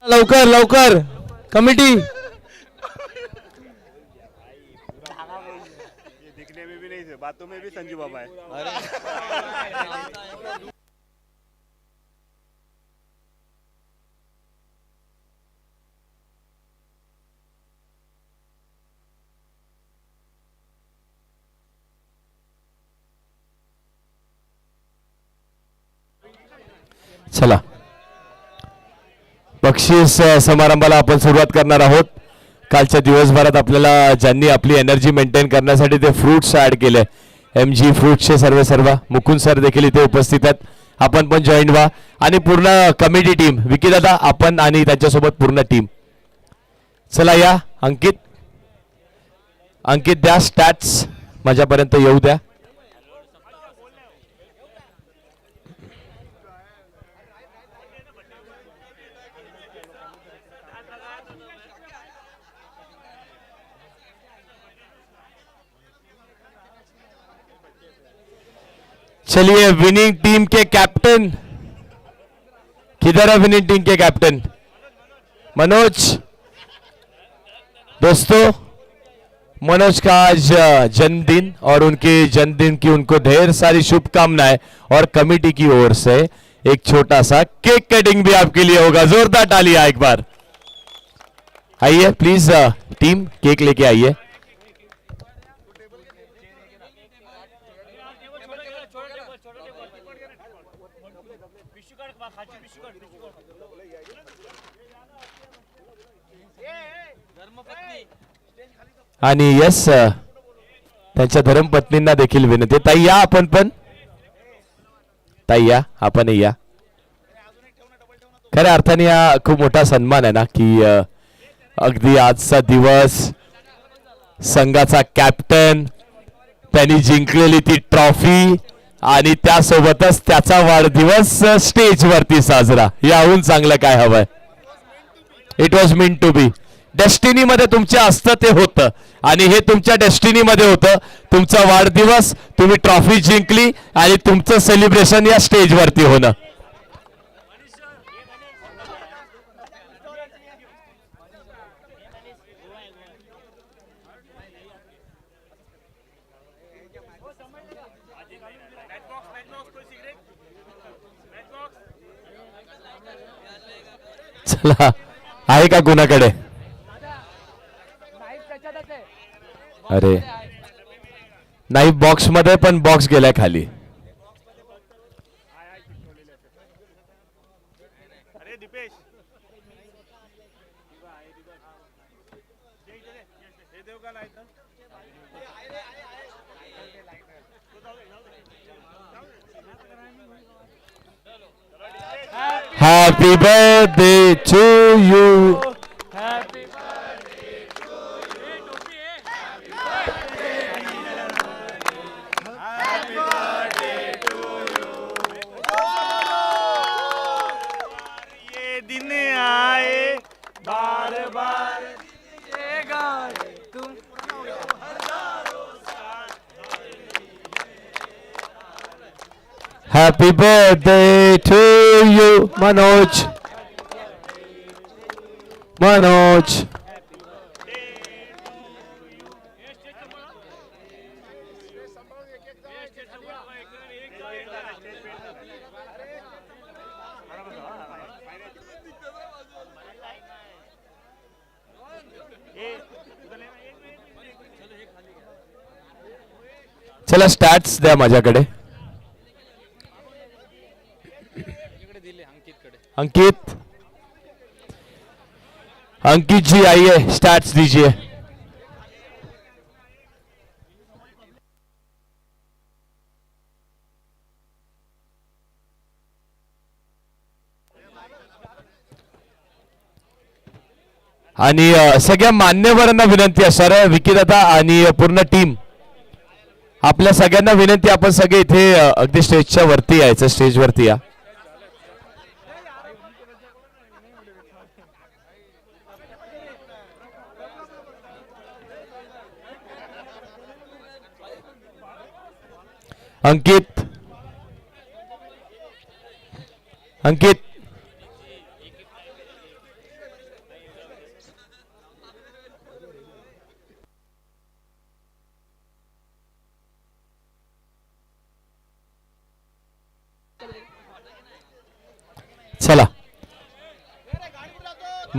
लवकर लवकर कमिटी. दिखने में भी नहीं, बातों में भी संजू बाबा है. चला बक्षीस समारंभाला आपण सुरुवात करणार आहोत. कालच्या दिवसभरात आपल्याला ज्यांनी आपली एनर्जी मेंटेन करण्यासाठी ते फ्रूट्स ऍड केले, MG फ्रूट्सचे सर्व मुकुंद सर देखील इथे उपस्थित आहेत. आपण पण जॉईन व्हा आणि पूर्ण कमिटी टीम, विकी दादा आपण आणि त्यांच्यासोबत पूर्ण टीम. चला या अंकित द्या स्टॅट्स माझ्यापर्यंत येऊ द्या. चलिए विनिंग टीम के कैप्टन किधर है? विनिंग टीम के कैप्टन मनोज. दोस्तों मनोज का आज जन्मदिन और उनके जन्मदिन की उनको ढेर सारी शुभकामनाएं और कमेटी की ओर से एक छोटा सा केक कटिंग भी आपके लिए होगा. जोरदार तालियां एक बार. आइए प्लीज टीम केक लेके आइए. आणि यस त्यांच्या धर्मपत्नींना देखील विनंती. ताई या आपण पण. ताई या आपण या. खऱ्या अर्थाने हा खूप मोठा सन्मान आहे ना की अगदी आजचा दिवस संघाचा कॅप्टन त्यांनी जिंकलेली ती ट्रॉफी आणि त्यासोबतच त्याचा वाढदिवस स्टेजवरती साजरा. याहून चांगलं काय हवंय? It was meant to be. Destiny मध्ये तुमच्या असतं ते होतं आणि हे तुमच्या डेस्टिनी मध्ये होतं. तुमचा वाढदिवस, तुम्ही ट्रॉफी जिंकली आणि तुमचं सेलिब्रेशन या स्टेजवरती होणं. चला आहे का कुणाकडे? अरे नाही, बॉक्स मध्ये पण बॉक्स गेलाय खाली. Happy birthday to you. Happy birthday to you. Happy birthday to you. ये दिन आए बार बार दिखेगा तुम. Happy birthday to you, Manoj. Manoj. चला स्टॅट्स द्या माझ्याकडे. अंकित अंकित जी आइए, स्टैट्स दीजिए. आणि सगळ्या मान्यवरांना विनंती आहे सर, विकी दादा आणि पूर्ण टीम, आपल्या सगळ्यांना विनंती, आपण सगळे इथे अगदी स्टेजच्या वरती यायचं. स्टेज वरती या. अंकित अंकित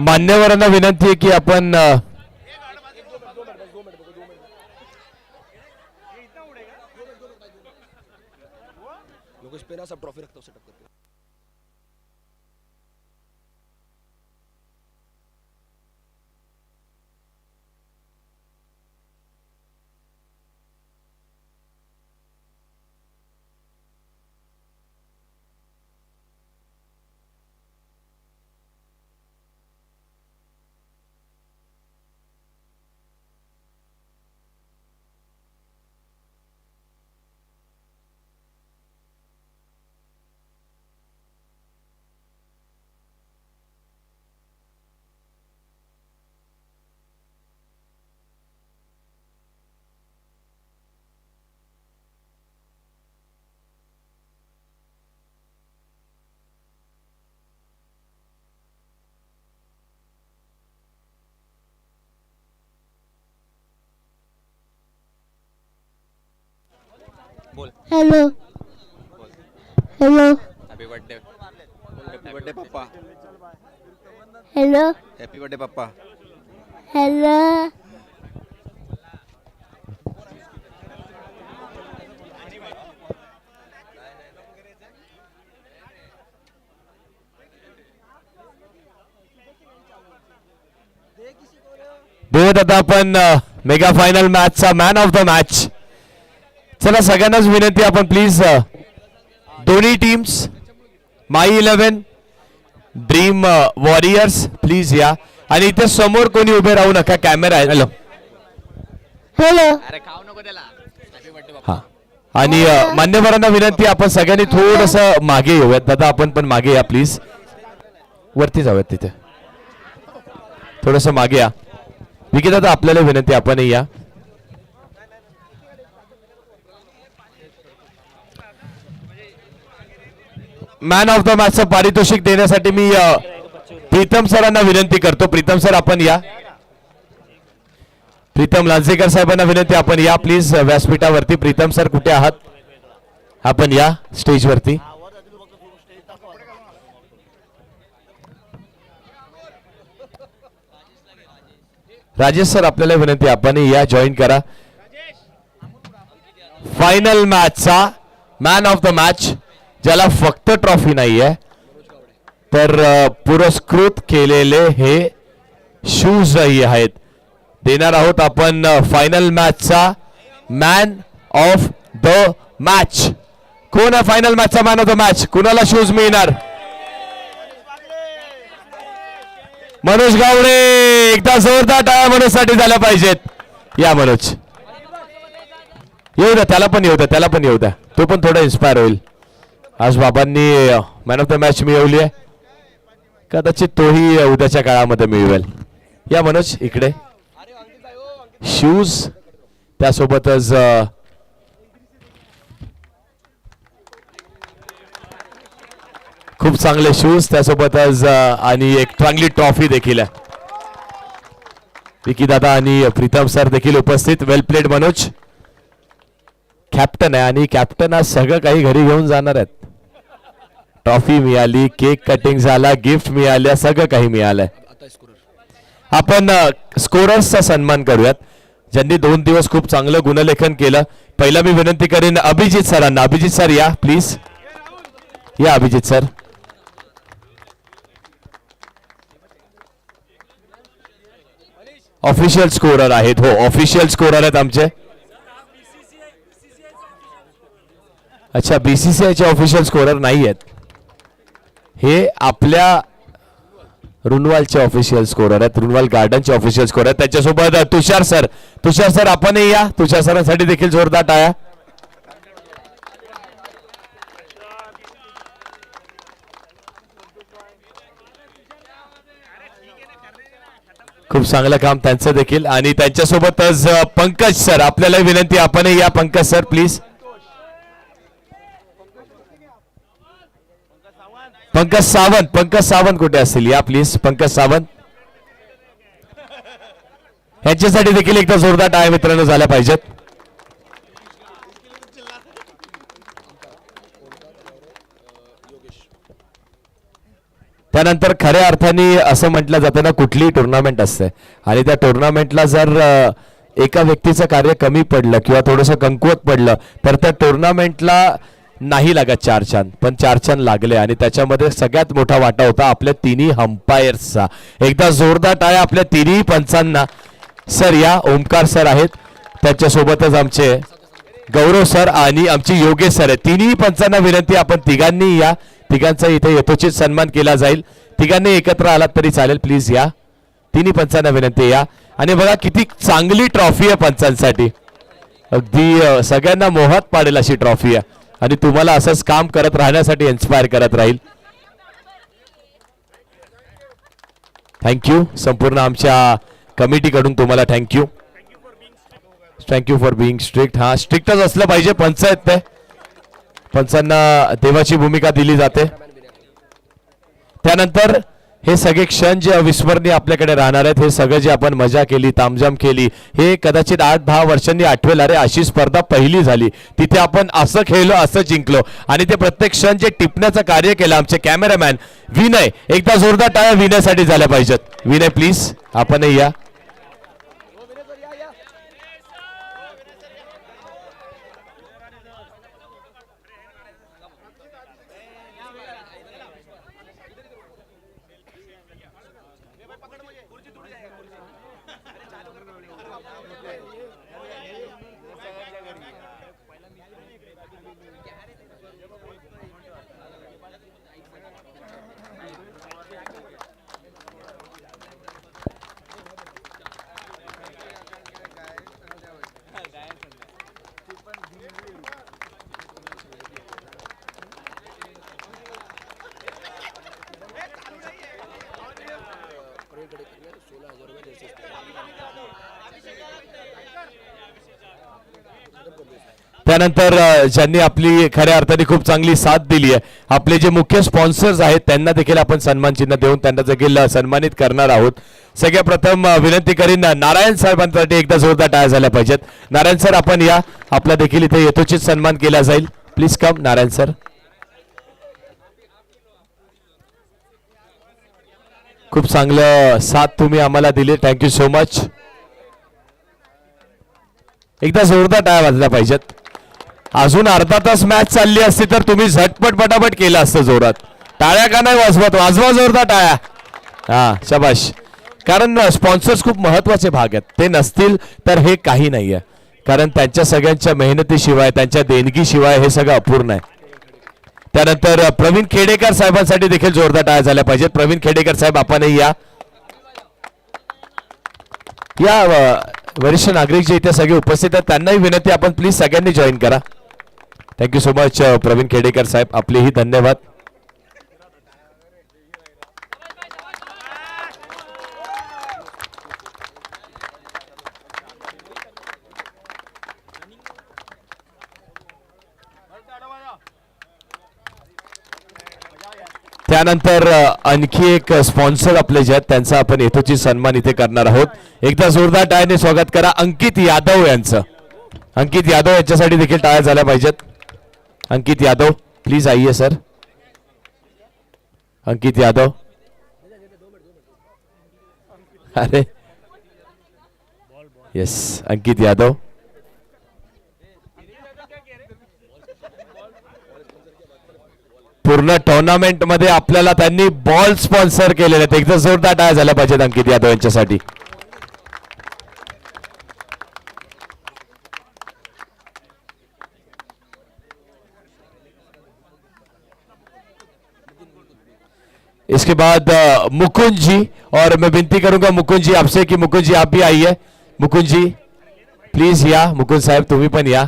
मान्यवरांना विनंती आहे की आपण ट्रॉफी रखता हूँ सेटअप करके. हेलो हेलो हैप्पी बर्थडे पप्पा. हेलो हैप्पी बर्थडे पप्पा. हेलो बघत आता आपण मेगा फायनल मॅचचा मॅन ऑफ द मॅच. चला सगळ्यांनाच विनंती आपण प्लीज दोन्ही टीम्स माई 11 ड्रीम वॉरियर्स प्लीज या. आणि इथे समोर कोणी उभे राहू नका, कॅमेरा आहे. हॅलो हेलो हा. आणि मान्यवरांना विनंती आपण सगळ्यांनी थोडस मागे येऊयात. दादा आपण पण मागे या प्लीज, वरती जाऊयात तिथे थोडस मागे या. विकी दादा आपल्याला विनंती आपणही या. मॅन ऑफ द मॅचचं पारितोषिक देण्यासाठी मी प्रीतम सरांना विनंती करतो. प्रीतम सर आपण या. प्रीतम लांजेकर साहेबांना विनंती आपण या प्लीज व्यासपीठावरती. प्रीतम सर कुठे आहात? आपण या स्टेजवरती. राजेश सर आपल्याला विनंती आपण या, जॉईन करा. फायनल मॅचचा मॅन ऑफ द मॅच, ज्याला फक्त ट्रॉफी नाहीये तर पुरस्कृत केलेले हे शूज आहेत, देणार आहोत आपण. फायनल मॅचचा मॅन ऑफ द मॅच कोण आहे? फायनल मॅचचा मॅन ऑफ द मॅच कुणाला शूज मिळणार? मनोज गावडे. एकदा जोरदार टाळ्या मनोजसाठी झाल्या पाहिजेत. या मनोज येऊ द्या, त्याला पण येऊ द्या, त्याला पण येऊ द्या. तो पण थोडा इन्स्पायर होईल. आज बाबांनी मॅन ऑफ द मॅच मिळवली आहे, कदाचित तोही उद्याच्या काळामध्ये मिळवेल. या मनोज इकडे. शूज त्यासोबतच खूप चांगले शूज त्यासोबतच आणि एक चांगली ट्रॉफी देखील आहे. विकी दादा आणि प्रीतम सर देखील उपस्थित. वेल प्लेड मनोज. कॅप्टन आहे आणि कॅप्टन आज सगळं काही घरी घेऊन जाणार आहेत. ट्रॉफी मिळाली, केक कटिंग झाला, गिफ्ट मिळाल्या, सगळं काही मिळालंय. आपण स्कोरर्सचा सन्मान करूयात ज्यांनी 2 दिवस खूप चांगलं गुणलेखन केलं. पहिला मी विनंती करेन अभिजित सरांना. अभिजित सर या प्लीज. या अभिजित सर. ऑफिशियल स्कोरर आहेत. हो ऑफिशियल स्कोरर आहेत आमचे. अच्छा बीसीसीआयचे ऑफिशियल स्कोरर नाही आहेत, हे आपल्या रुनवालचे ऑफिशियल स्कोरर आहेत. रुनवाल गार्डनचे ऑफिशियल स्कोरर आहेत. त्याच्यासोबत तुषार सर. तुषार सर आपणही या. तुषार सरांसाठी देखील जोरदार टाळ्या. खूप चांगलं काम त्यांचं देखील. आणि त्यांच्यासोबतच पंकज सर आपल्याला विनंती आपणही या. Pankaj sir please. पंकज सावंत. पंकज सावंत कुठे असतील? या प्लीज. पंकज सावंत यांच्यासाठी देखील एकदा जोरदार टाळ्या मित्रांनो झाल्या पाहिजेत. त्यानंतर खऱ्या अर्थाने असं म्हटलं जातं ना, कुठलीही टुर्नामेंट असते आणि त्या टुर्नामेंटला जर एका व्यक्तीचं कार्य कमी पडलं किंवा थोडंसं कमकुवत पडलं तर त्या टुर्नामेंटला नाही लागत 4 चांद, पण 4 चांद लागले आणि त्याच्यामध्ये सगळ्यात मोठा वाटा होता आपल्या तिन्ही अंपायर्सचा. एकदा जोरदार टाळ्या आपल्या तिन्ही पंचांना. सर या, ओमकार सर आहेत, त्याच्यासोबतच आमचे गौरव सर आणि आमचे योगेश सर आहेत. तिन्ही पंचांना विनंती, आपण तिघांनी या, तिघांचा इथे यथोचित सन्मान केला जाईल. तिघांनी एकत्र आलात तरी चालेल, प्लीज या. तिन्ही पंचांना विनंती या. आणि बघा किती चांगली ट्रॉफी आहे पंचांसाठी, अगदी सगळ्यांना मोहात पाडेल अशी ट्रॉफी आहे आणि तुम्हाला असंच काम करत राहण्यासाठी इन्स्पायर करत राहील. थँक्यू संपूर्ण आमच्या कमिटीकडून तुम्हाला thank you. Thank you for being strict. हा, स्ट्रिक्टच असलं पाहिजे, पंच आहेत ते, पंचांना देवाची भूमिका दिली जाते. त्यानंतर हे सगळे क्षण जे अविस्मरणीय आपल्याकडे राहणार आहेत, हे सगळं जे आपण मजा केली, तामझाम केली, हे कदाचित 8-10 वर्षांनी आठवेल. अरे अशी स्पर्धा पहिली झाली, तिथे आपण असं खेळलो, असं जिंकलो आणि ते प्रत्येक क्षण जे टिपण्याचं कार्य केलं आमचे कॅमेरामॅन विनय. एकदा जोरदार टाळ्या विनयसाठी झाल्या पाहिजेत. विनय प्लीज आपणही या. त्यानंतर ज्यांनी आपली खऱ्या अर्थाने खूप चांगली साथ दिली आहे, आपले जे मुख्य स्पॉन्सर्स आहेत त्यांना देखील आपण सन्मान चिन्ह देऊन त्यांना देखील सन्मानित करणार आहोत. सगळ्यात प्रथम विनंती करीन नारायण साहेबांसाठी एकदा जोरदार टाळ्या झाल्या पाहिजेत. नारायण सर आपण या, आपला देखील इथे यथोचित सन्मान केला जाईल. Please come Narayan sir. खूप चांगलं साथ तुम्ही आम्हाला दिली, थँक्यू सो मच. एकदा जोरदार टाळ्या वाजल्या पाहिजेत. अजून अर्धा तास मॅच चालली असती तर तुम्ही झटपट पटापट केलं असतं जोरात. टाळ्या का नाही वाजवत? वाजवा जोरदार टाळ्या. हा शाबाश. कारण स्पॉन्सर्स खूप महत्वाचे भाग आहेत, ते नसतील तर हे काही नाही आहे. कारण त्यांच्या सगळ्यांच्या मेहनतीशिवाय, त्यांच्या देणगीशिवाय हे सगळं अपूर्ण आहे. त्यानंतर प्रवीण खेडेकर साहेबांसाठी देखील जोरदार टाळ्या झाल्या पाहिजेत. प्रवीण खेडेकर साहेब आपणही या. वरिष्ठ नागरिक जे इथे सगळे उपस्थित आहेत त्यांनाही विनंती, आपण प्लीज सगळ्यांनी जॉईन करा. Thank you so much Praveen Khedekar साहेब, आपलेही धन्यवाद. त्यानंतर आणखी एक स्पॉन्सर आपले जे आहेत त्यांचा आपण यथोचित सन्मान इथे करणार आहोत. एकदा जोरदार टाळ्याने स्वागत करा अंकित यादव यांचं. अंकित यादव यांच्यासाठी देखील टाळ्या झाल्या पाहिजेत. अंकित यादव प्लीज आइए सर. अंकित यादव, अरे यस अंकित यादव. पूर्ण टुर्नामेंट मध्ये आपल्याला त्यांनी बॉल स्पॉन्सर केलेले आहेत. एकदा जोरदार टाळ्या झाल्या पाहिजेत अंकित यादव यांच्यासाठी. इसके बाद मुकुंद जी, और मैं विनती करूंगा मुकुंद जी आपसे कि मुकुंद जी आप भी आइए. मुकुंद जी प्लीज या. मुकुंद साहेब तुम्ही पण या.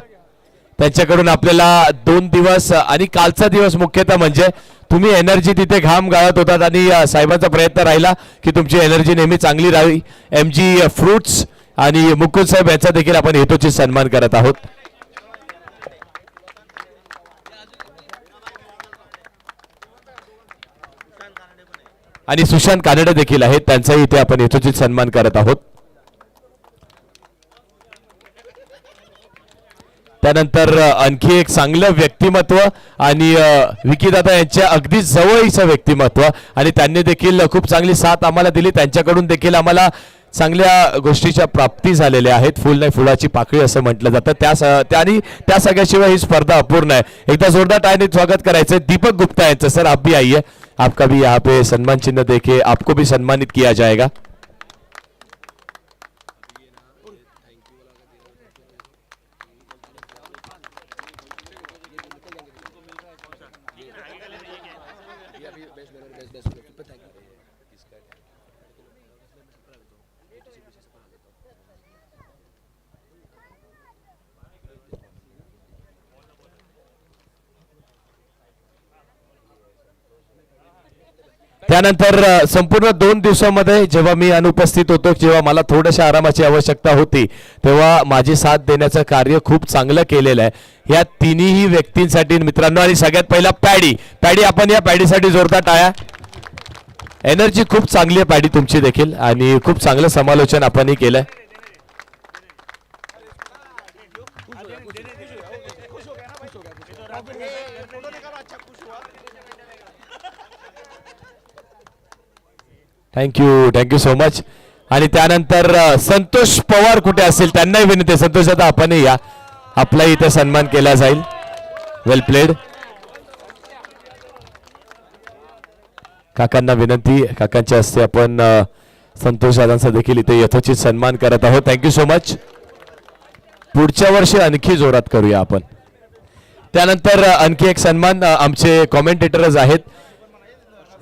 त्यांच्याकडून आपल्याला 2 दिवस आणि कालचा दिवस मुख्यतः म्हणजे तुम्ही एनर्जी तिथे घाम गाळत होतात आणि साहेबांचा प्रयत्न राहिला की तुमची एनर्जी नेहमी चांगली राहावी. MG फ्रुट्स आणि मुकुंद साहेब यांचा देखील आपण यथोचित सन्मान करत आहोत. आणि सुशांत कानडे देखील आहेत, त्यांचाही इथे आपण यथोचित सन्मान करत आहोत. त्यानंतर आणखी एक चांगलं व्यक्तिमत्व आणि विकीदादा यांच्या अगदी जवळचं व्यक्तिमत्व आणि त्यांनी देखील खूप चांगली साथ आम्हाला दिली. त्यांच्याकडून देखील आम्हाला चांगल्या गोष्टीच्या प्राप्ती झालेल्या आहेत. फुल नाही फुलाची पाकळी असं म्हटलं जातं. त्या सगळ्याशिवाय ही स्पर्धा अपूर्ण आहे. एकदा जोरदार टाळ्यांनी स्वागत करायचं दीपक गुप्ता यांचं. सर आप भी आइए, आपका भी यहाँ पे सम्मान चिन्ह देके आपको भी सम्मानित किया जाएगा. त्यानंतर संपूर्ण 2 दिवसामध्ये जेव्हा मी अनुपस्थित होतो, जेव्हा मला थोड्याशा आरामाची आवश्यकता होती, तेव्हा माझी साथ देण्याचं कार्य खूप चांगलं केलेलं आहे. या तिन्ही व्यक्तींसाठी मित्रांनो, आणि सगळ्यात पहिला पॅडी आपण या पॅडीसाठी जोरदार टाळ्या. एनर्जी खूप चांगली आहे पॅडी तुमची देखील आणि खूप चांगलं समालोचन आपणही केलंय. Thank you so much. आणि त्यानंतर संतोष पवार कुठे असेल त्यांनाही विनंती, संतोष दादा आपणही या, आपला इथे सन्मान केला जाईल. वेल प्लेड. काकांना विनंती, काकांच्या हस्ते आपण संतोष दादांचा देखील इथे यथोचित सन्मान करत आहोत. Thank you so much. पुढच्या वर्षी आणखी जोरात करूया आपण. त्यानंतर आणखी एक सन्मान आमचे कॉमेंटेटरच आहेत,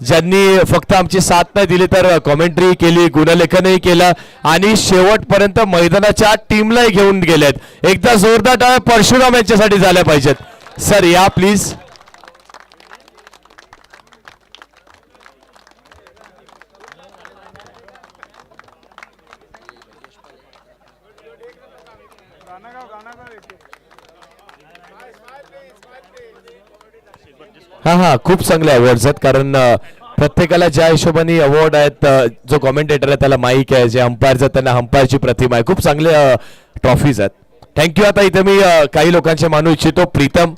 ज्यांनी फक्त आमची साथ नाही दिली तर कॉमेंट्री केली, गुणलेखनही केलं आणि शेवटपर्यंत मैदानाच्या टीमलाही घेऊन गेलेत. एकदा जोरदार टाळ्या परशुराम यांच्यासाठी झाल्या पाहिजेत. सर या प्लीज. हा खूप चांगले अवॉर्ड्स आहेत, कारण प्रत्येकाला ज्या हिशोबाने अवॉर्ड आहेत, जो कॉमेंटेटर आहे त्याला माईक आहे, जे अंपायर आहेत त्यांना अंपायरची प्रतिमा आहे. खूप चांगले ट्रॉफीज आहेत. थँक्यू. आता इथे मी काही लोकांचे मानू इच्छितो. प्रीतम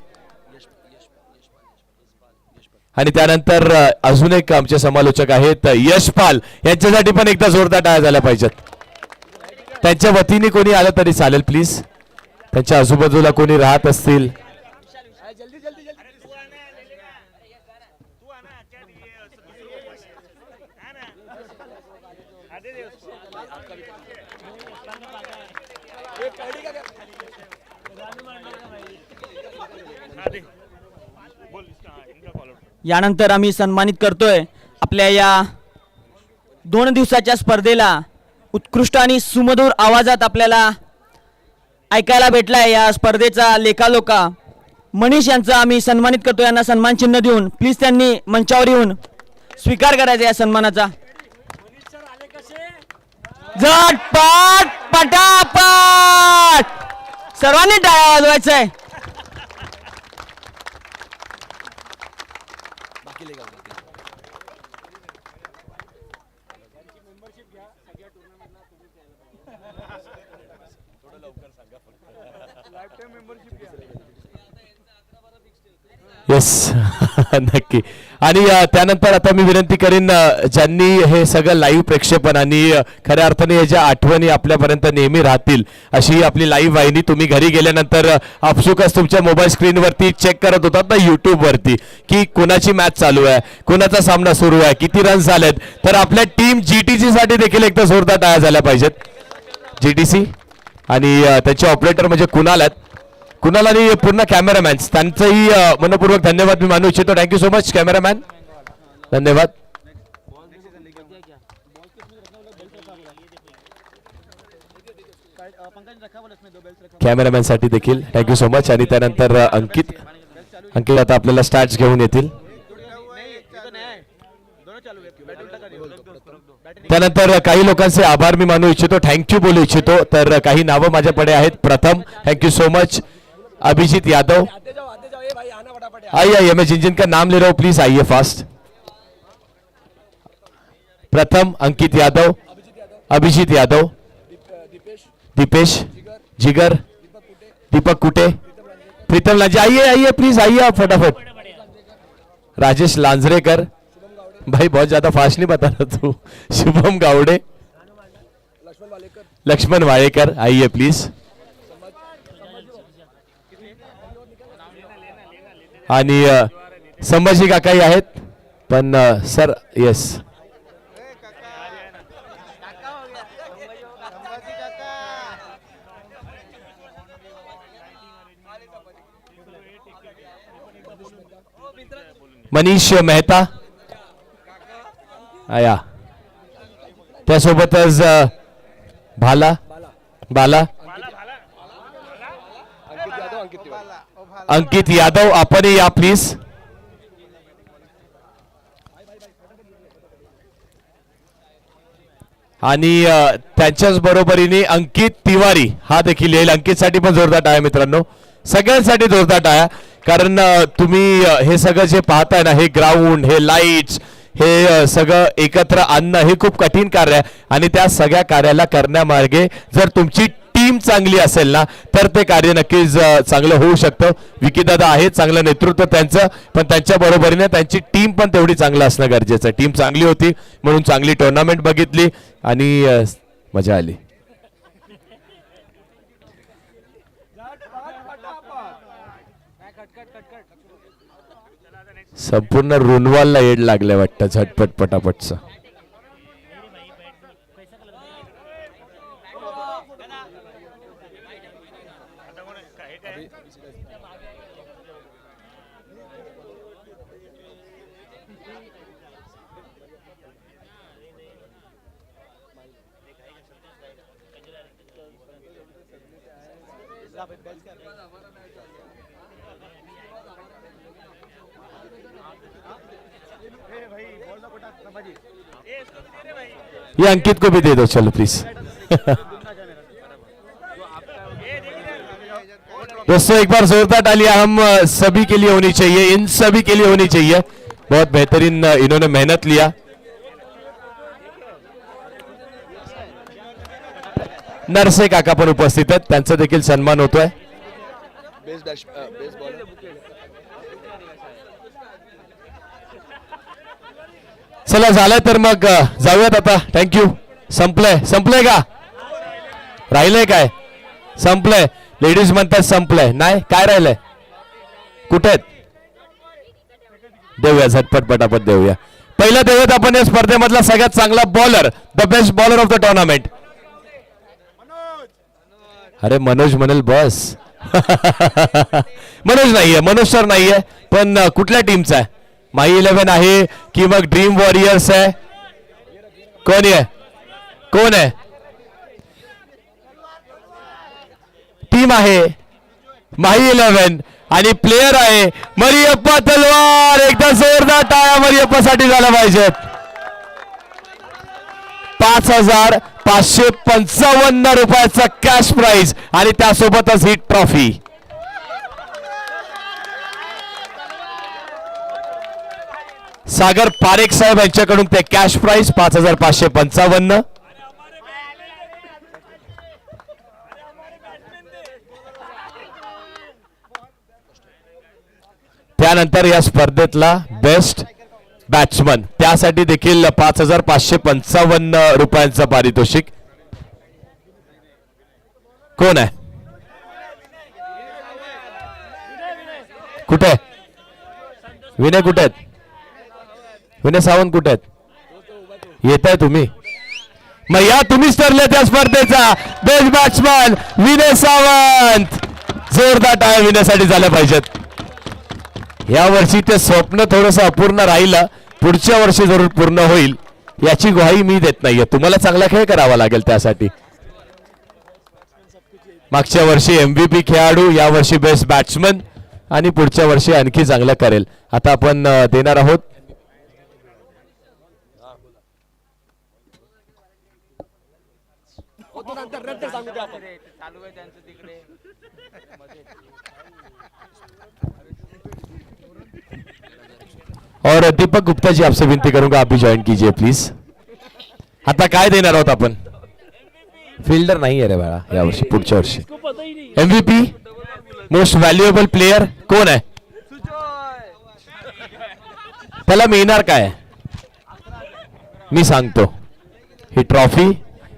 आणि त्यानंतर अजून एक आमचे समालोचक आहेत यशपाल, यांच्यासाठी पण एकदा जोरदार टाळ्या झाल्या पाहिजेत. त्यांच्या वतीने कोणी आलं तरी चालेल प्लीज. त्यांच्या आजूबाजूला कोणी राहत असतील यानंतर आम्ही सन्मानित करतोय आपल्या या 2 दिवसाच्या स्पर्धेला उत्कृष्ट आणि सुमधुर आवाजात आपल्याला ऐकायला भेटलाय या स्पर्धेचा लेखालोका मनीष यांचा आम्ही सन्मानित करतो. यांना सन्मान चिन्ह देऊन प्लीज त्यांनी मंचावर येऊन स्वीकार करायचा या सन्मानाचा. झटपट पटापट सर्वांनी टाळ्या वाजवायचंय. येस नक्की. आणि त्यानंतर आता मी विनंती करीन, ज्यांनी हे सगळं लाईव्ह प्रक्षेपण आणि खऱ्या अर्थाने याच्या आठवणी आपल्यापर्यंत नेहमी राहतील अशी आपली लाईव्ह वाहिनी तुम्ही घरी गेल्यानंतर आपसुकच तुमच्या मोबाईल स्क्रीनवरती चेक करत होतात ना YouTube वरती की कोणाची मॅच चालू आहे, कोणाचा सामना सुरू आहे, किती रन्स झालेत. तर आपल्या टीम GTC साठी देखील एकदा जोरदार टाळ्या झाल्या पाहिजेत. GTC आणि त्याचे ऑपरेटर म्हणजे कुणाल आहेत. कुणाल आणि पूर्ण कॅमेरामॅन त्यांचंही मनपूर्वक धन्यवाद मी मानू इच्छितो. थँक्यू सो मच कॅमेरामॅन, धन्यवाद. कॅमेरामॅन साठी देखील थँक्यू सो मच. आणि त्यानंतर अंकित आता आपल्याला स्टार्ट्स घेऊन येतील. त्यानंतर काही लोकांचे आभार मी मानू इच्छितो, थँक्यू बोलू इच्छितो. तर काही नावं माझ्याकडे आहेत. प्रथम thank you so much Abhijit Yadav. आइए मैं जिनका नाम ले रहा हूं प्लीज आइए फास्ट. प्रथम अंकित यादव, अभिजीत यादव, दीपेश, जिगर, दीपक कुटे, गौतम लांजे, आइए आइए प्लीज, आइए आप फटाफट. राजेश लांजरेकर, भाई बहुत ज्यादा फास्ट नहीं बता रहा तू. शुभम गावडे, लक्ष्मण वाळेकर, आइए प्लीज. आणि संभाजी काकाही आहेत पण सर येस. मनीष मेहता आया, त्यासोबतच भाला बाला अंकित यादव, आपणही या प्लीज. आणि त्यांच्याच बरोबरीने अंकित तिवारी हा देखील येईल. अंकितसाठी पण जोरदार टाळ्या मित्रांनो, सगळ्यांसाठी जोरदार टाळ्या. कारण तुम्ही हे सगळं जे पाहताय ना, हे ग्राउंड, हे लाईट्स, हे सगळं एकत्र आणणं हे खूप कठीण कार्य आहे. आणि त्या सगळ्या कार्याला करण्यामार्गे जर तुमची टीम चांगली असेल ना तर ते कार्य नक्कीच चांगलं होऊ शकतं. विकीदादा आहे, चांगलं नेतृत्व त्यांचं, पण त्यांच्या बरोबरीने त्यांची टीम पण तेवढी चांगलं असणं गरजेचं आहे. टीम चांगली होती म्हणून चांगली टुर्नामेंट बघितली आणि मजा आली. संपूर्ण रुनवालला येड लागलंय वाटतं झटपट पटापटचं. ये अंकित को भी दे दो चलो प्लीज. दोस्तों एक बार जोरदार तालियां हम सभी के लिए होनी चाहिए, इन सभी के लिए होनी चाहिए. बहुत बेहतरीन इन्होंने मेहनत लिया. नरसे काका पण उपस्थित आहेत, त्यांचा देखील सन्मान होतोय. चला झालंय तर मग जाऊयात आता. थँक्यू. संपलंय का राहिलंय काय? संपलंय. लेडीज म्हणतात संपलंय, नाही काय राहिलंय? कुठे आहेत? देऊया झटपट पटापट देऊया. पहिलं देऊयात आपण या स्पर्धेमधला सगळ्यात चांगला bowler, the best bowler of the tournament. अरे मनोज म्हणेल बस. मनोज नाहीये, मनोज सर नाहीये, पण कुठल्या टीमचा आहे? माई 11 आहे की मग ड्रीम वॉरियर्स आहे? कोण आहे? कोण आहे? टीम आहे माई 11 आणि प्लेयर आहे मरियप्पा तलवार. एकदा जोरदार टाळ्या मरियप्पासाठी झाल्या पाहिजेत. 5,555 रुपयाचा कॅश प्राइज आणि त्यासोबतच ही ट्रॉफी. सागर पारेख साहेब यांच्याकडून ते कॅश प्राइज 5,555. त्यानंतर या स्पर्धेतला बेस्ट बॅट्समन, त्यासाठी देखील 5,555 रुपयांचं पारितोषिक. कोण आहे? कुठे? विनय कुठे आहेत? विनय सावंत कुठे आहेत? येत आहे तुम्ही? मग या तुम्हीच ठरले त्या स्पर्धेचा बेस्ट बॅट्समन विनय सावंत. जोरदार टाळ्या विनयसाठी झाल्या पाहिजेत. या वर्षी ते स्वप्न थोडंसं अपूर्ण राहिलं, पुढच्या वर्षी जरूर पूर्ण होईल याची ग्वाही मी देत नाहीये. तुम्हाला चांगला खेळ करावा लागेल त्यासाठी. मागच्या वर्षी MVP खेळाडू, या वर्षी बेस्ट बॅट्समन आणि पुढच्या वर्षी आणखी चांगलं करेल. आता आपण देणार आहोत और दीपक गुप्ता जी आपसे विनती करूंगा आप भी ज्वाइन कीजिए प्लीज. आता काय देणार आहोत आपण? फिल्डर नाही आहे रे बाळा या वर्षी, पुढच्या वर्षी MVP मोस्ट व्हॅल्युएबल प्लेयर कोण आहे? त्याला मिळणार काय मी सांगतो. ही ट्रॉफी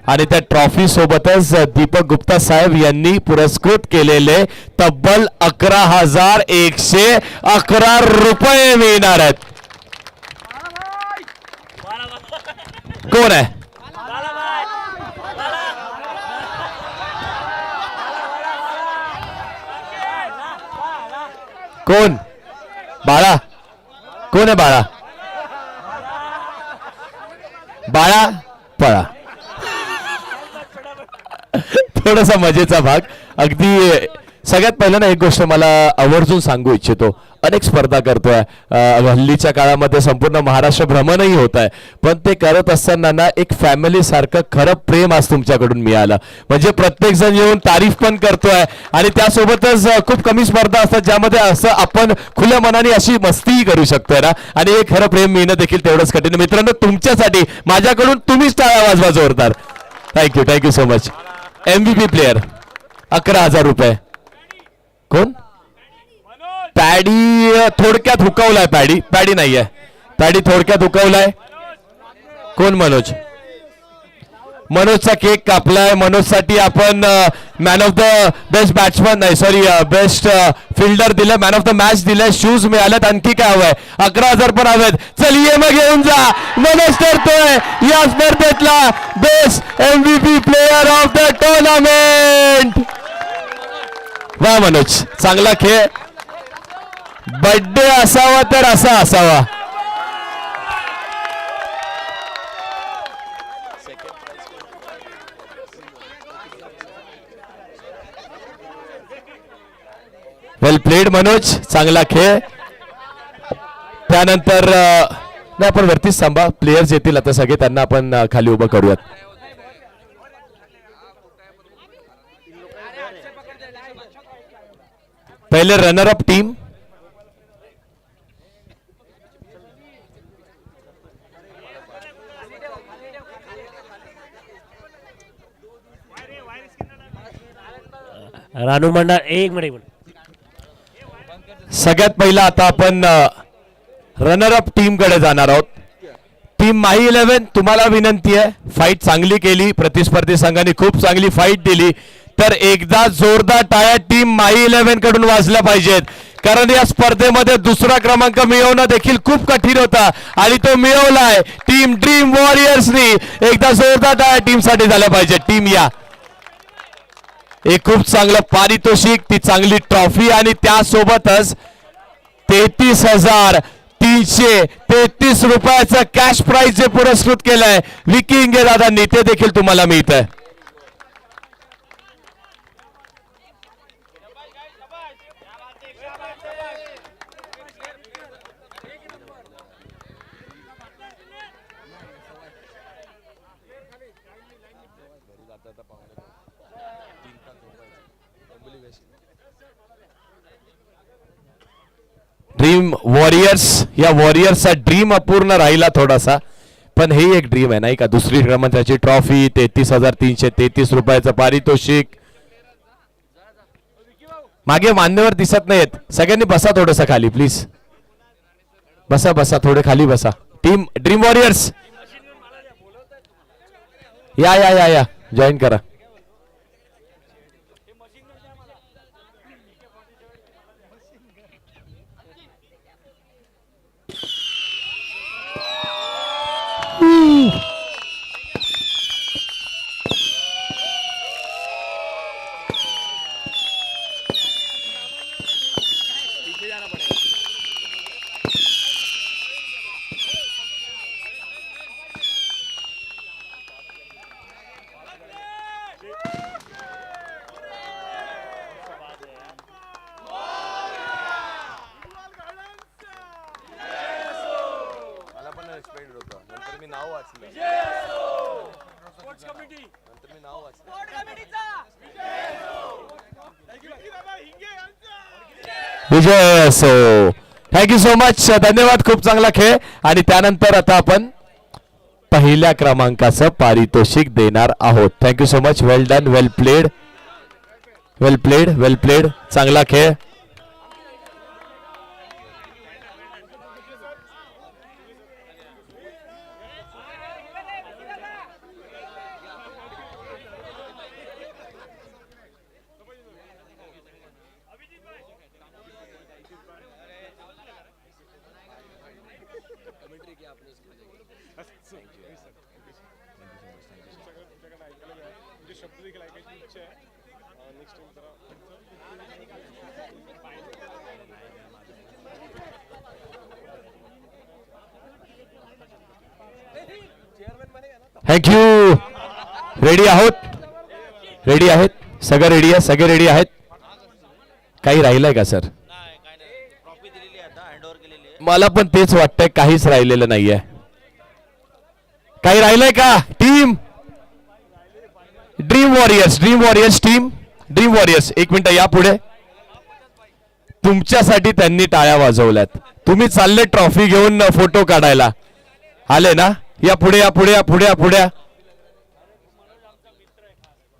आणि त्या ट्रॉफी सोबतच दीपक गुप्ता साहेब यांनी पुरस्कृत केलेले तब्बल 11,111 रुपये मिळणार आहेत. कोण आहे? कोण? बाळा कोण आहे? बाळा बाळा पळा. थोडासा मजेचा भाग. अगदी सगळ्यात पहिलं ना एक गोष्ट मला आवर्जून सांगू इच्छितो. अनेक स्पर्धा करतोय हल्लीच्या काळामध्ये संपूर्ण महाराष्ट्र भ्रमणही होत आहे, पण ते करत असताना ना एक फॅमिली सारखं खरं प्रेम आज तुमच्याकडून मिळालं. म्हणजे प्रत्येक जण येऊन तारीफ पण करतोय आणि त्यासोबतच खूप कमी स्पर्धा असतात ज्यामध्ये असं आपण खुल्या मनाने अशी मस्तीही करू शकतोय ना, आणि हे खरं प्रेम मिळणं देखील तेवढंच कठीण. मित्रांनो तुमच्यासाठी माझ्याकडून तुम्हीच टाळ्या वाजवा जोरदार. Thank you so much. MVP player 11,000 रुपये कोण? पॅडी थोडक्यात हुकवलाय. पॅडी नाहीये. पॅडी थोडक्यात हुकवलाय. कोण? मनोजचा केक कापलाय. मनोजसाठी आपण man of the best batsman नाही सॉरी बेस्ट फिल्डर दिलं, मॅन ऑफ द मॅच दिलंय, शूज मिळालेत. आणखी काय हवंय? 11,000 पण हवेत. चलिये मग घेऊन जा. मनोज ठरतोय या स्पर्धेतला best MVP player of the tournament. वा मनोज, चांगला खेळ. बर्थडे असावा तर असा असावा. वेल प्लेड मनोज, चांगला खेळ. त्यानंतर नाही आपण वरतीच थांबा, प्लेयर्स येतील आता सगळे, त्यांना आपण खाली उभं करूयात. पहिले रनर अप टीम. रानू मंडळ एक मिनिट. सगळ्यात पहिला आता आपण रनर अप टीम कडे जाणार आहोत. टीम माही 11 तुम्हाला विनंती आहे, फाईट चांगली केली, प्रतिस्पर्धी संघाने खूप चांगली फाईट दिली, तर एकदा जोरदार टाळ्या टीम माही 11 कडून वाजल्या पाहिजेत. कारण या स्पर्धेमध्ये दुसरा क्रमांक मिळवणं देखील खूप कठीण होता आणि तो मिळवलाय टीम ड्रीम वॉरियर्सनी. एकदा जोरदार टाळ्या टीम साठी झाल्या पाहिजे. टीम या. एक खूप चांगलं पारितोषिक, ती चांगली ट्रॉफी आणि त्यासोबतच 33,333 रुपयाचं कॅश प्राइज जे पुरस्कृत केलंय विकी इंगे दादांनी, ते देखील तुम्हाला मिळत आहे. ड्रीम वॉरियर्स, या वॉरियर्सचा ड्रीम अपूर्ण राहिला थोडासा, पण हे एक ड्रीम आहे नाही का. दुसरी क्रमांकाची ट्रॉफी, 33,333 रुपयाचं पारितोषिक. मागे मान्यवर दिसत नाहीत, सगळ्यांनी बसा थोडस खाली प्लीज. बसा थोडे खाली बसा. टीम ड्रीम वॉरियर्स या जॉईन करा. विजय असो. थँक्यू सो मच, धन्यवाद. खूप चांगला खेळ. आणि त्यानंतर आता आपण पहिल्या क्रमांकाचं पारितोषिक देणार आहोत. Thank you so much. Well done, well played, well played चांगला खेळ. थँक्यू. रेडी आहेत सगळं रेडी आहे, सगळे रेडी आहेत. काही राहिलंय का सर? मला पण तेच वाटतंय, काहीच राहिलेलं नाहीये. काही राहिलंय का team? Dream warriors team, dream warriors एक मिनिट या पुढे. तुमच्यासाठी त्यांनी टाळ्या वाजवल्यात. तुम्ही चालले ट्रॉफी घेऊन फोटो काढायला आले ना? या पुढे या पुढे या पुढे या पुढे.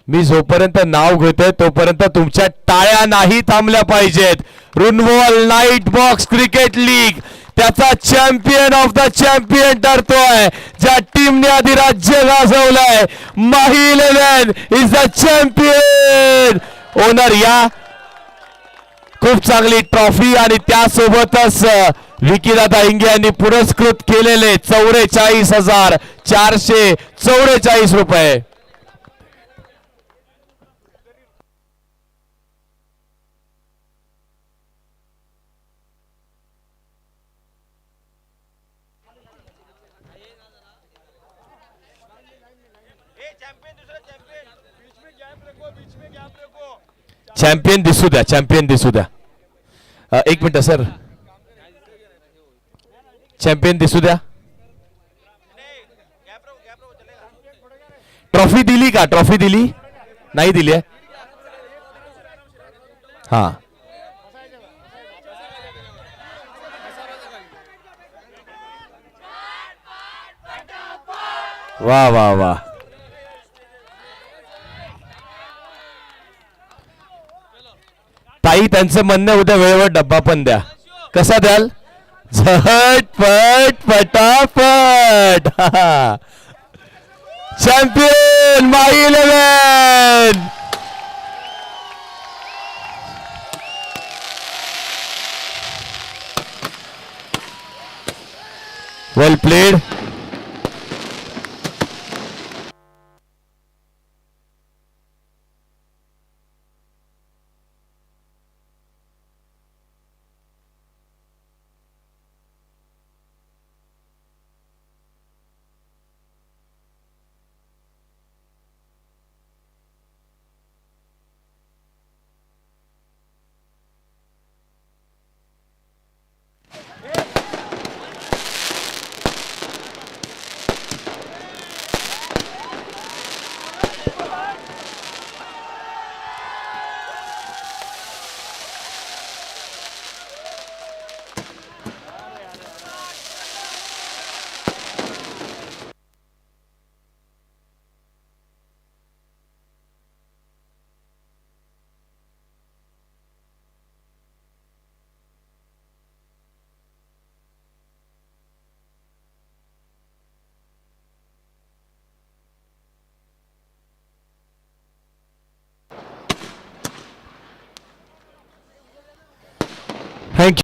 मी जोपर्यंत नाव घेतोय तोपर्यंत तुमच्या टाळ्या नाही थांबल्या पाहिजेत. रुनवॉल नाईट बॉक्स क्रिकेट लीग त्याचा चॅम्पियन ऑफ द चॅम्पियन ठरतोय. ज्या टीमने आधी राज्य गाजवलंय, माही 11 इज द चॅम्पियन. ओनर या. खूप चांगली ट्रॉफी आणि त्यासोबतच विकीदादा इंगे यांनी पुरस्कृत केलेले 44,444 रुपये. चॅम्पियन दिसू द्या. एक मिनिट सर, चॅम्पियन दिसू द्या. ट्रॉफी दिली का? ट्रॉफी दिली नाही दिली आहे? हा. वा वा वा. ताई त्यांचं म्हणणं उद्या वेळेवर डब्बा पण द्या. कसा द्याल? झटपट पटापट. चॅम्पियन माही 11. वेल प्लेड.